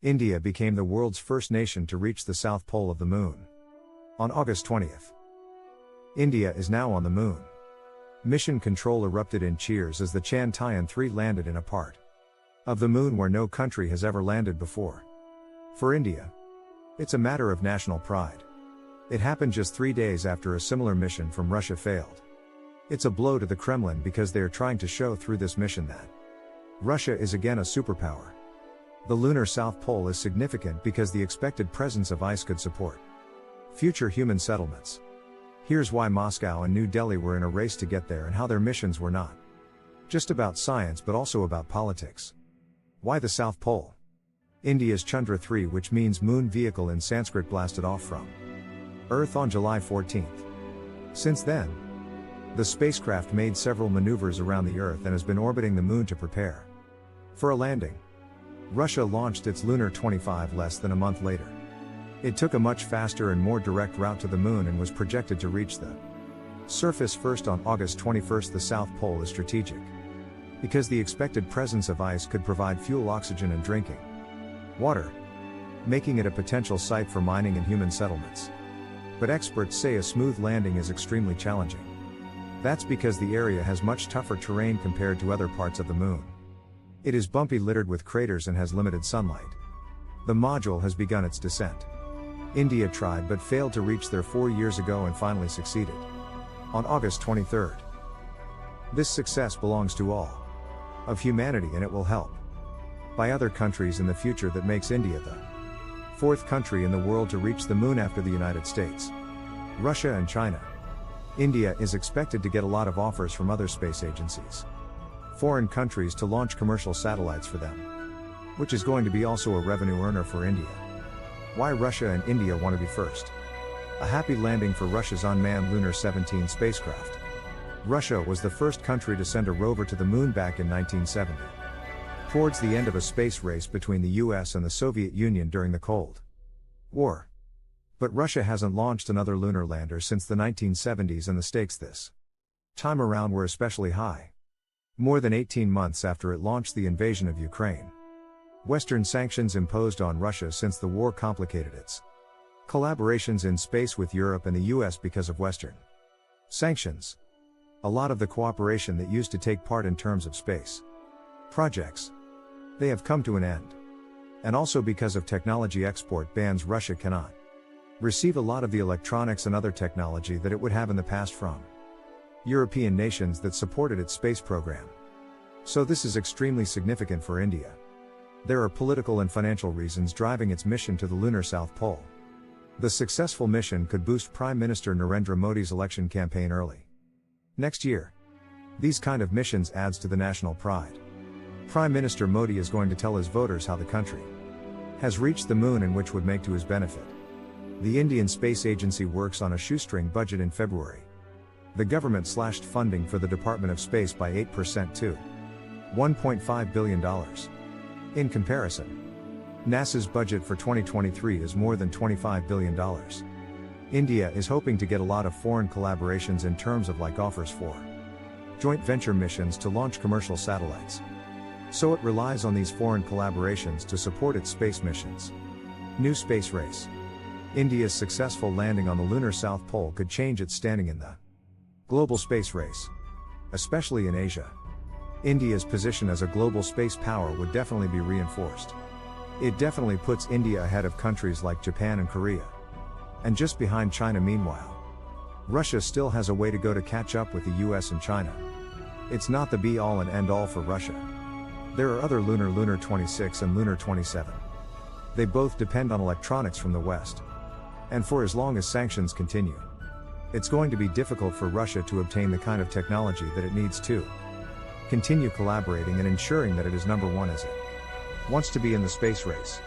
India became the world's first nation to reach the South Pole of the Moon. On August 20th. India is now on the Moon. Mission control erupted in cheers as the Chandrayaan 3 landed in a part of the Moon where no country has ever landed before. For India, it's a matter of national pride. It happened just 3 days after a similar mission from Russia failed. It's a blow to the Kremlin because they are trying to show through this mission that Russia is again a superpower. The lunar South Pole is significant because the expected presence of ice could support future human settlements. Here's why Moscow and New Delhi were in a race to get there and how their missions were not just about science but also about politics. Why the South Pole? India's Chandrayaan 3, which means moon vehicle in Sanskrit, blasted off from Earth on July 14th. Since then, the spacecraft made several maneuvers around the Earth and has been orbiting the Moon to prepare for a landing. Russia launched its Lunar 25 less than a month later. It took a much faster and more direct route to the Moon and was projected to reach the surface first on August 21st. The South Pole is strategic because the expected presence of ice could provide fuel, oxygen, and drinking water, making it a potential site for mining and human settlements. But experts say a smooth landing is extremely challenging. That's because the area has much tougher terrain compared to other parts of the Moon. It is bumpy, littered with craters, and has limited sunlight. The module has begun its descent. India tried but failed to reach there 4 years ago and finally succeeded on August 23rd. This success belongs to all of humanity, and it will help by other countries in the future. That makes India the fourth country in the world to reach the Moon after the United States, Russia, and China. India is expected to get a lot of offers from other space agencies, foreign countries, to launch commercial satellites for them, which is going to be also a revenue earner for India. Why Russia and India want to be first? A happy landing for Russia's unmanned Lunar 17 spacecraft. Russia was the first country to send a rover to the Moon back in 1970. Towards the end of a space race between the US and the Soviet Union during the Cold War. But Russia hasn't launched another lunar lander since the 1970s, and the stakes this time around were especially high. More than 18 months after it launched the invasion of Ukraine. Western sanctions imposed on Russia since the war complicated its collaborations in space with Europe and the US because of Western sanctions. A lot of the cooperation that used to take part in terms of space projects, they have come to an end. And also because of technology export bans, Russia cannot receive a lot of the electronics and other technology that it would have in the past from European nations that supported its space program. So this is extremely significant for India. There are political and financial reasons driving its mission to the lunar South Pole. The successful mission could boost Prime Minister Narendra Modi's election campaign early next year. These kind of missions adds to the national pride. Prime Minister Modi is going to tell his voters how the country has reached the Moon, and which would make to his benefit. The Indian Space Agency works on a shoestring budget. In February, the government slashed funding for the Department of Space by 8% to $1.5 billion. In comparison, NASA's budget for 2023 is more than $25 billion. India is hoping to get a lot of foreign collaborations in terms of like offers for joint venture missions to launch commercial satellites. So it relies on these foreign collaborations to support its space missions. New space race. India's successful landing on the lunar South Pole could change its standing in the global space race, especially in Asia. India's position as a global space power would definitely be reinforced. It definitely puts India ahead of countries like Japan and Korea. And just behind China. Meanwhile, Russia still has a way to go to catch up with the US and China. It's not the be-all and end-all for Russia. There are other Lunar 26 and Lunar 27. They both depend on electronics from the West. And for as long as sanctions continue, it's going to be difficult for Russia to obtain the kind of technology that it needs to continue collaborating and ensuring that it is number one as it wants to be in the space race.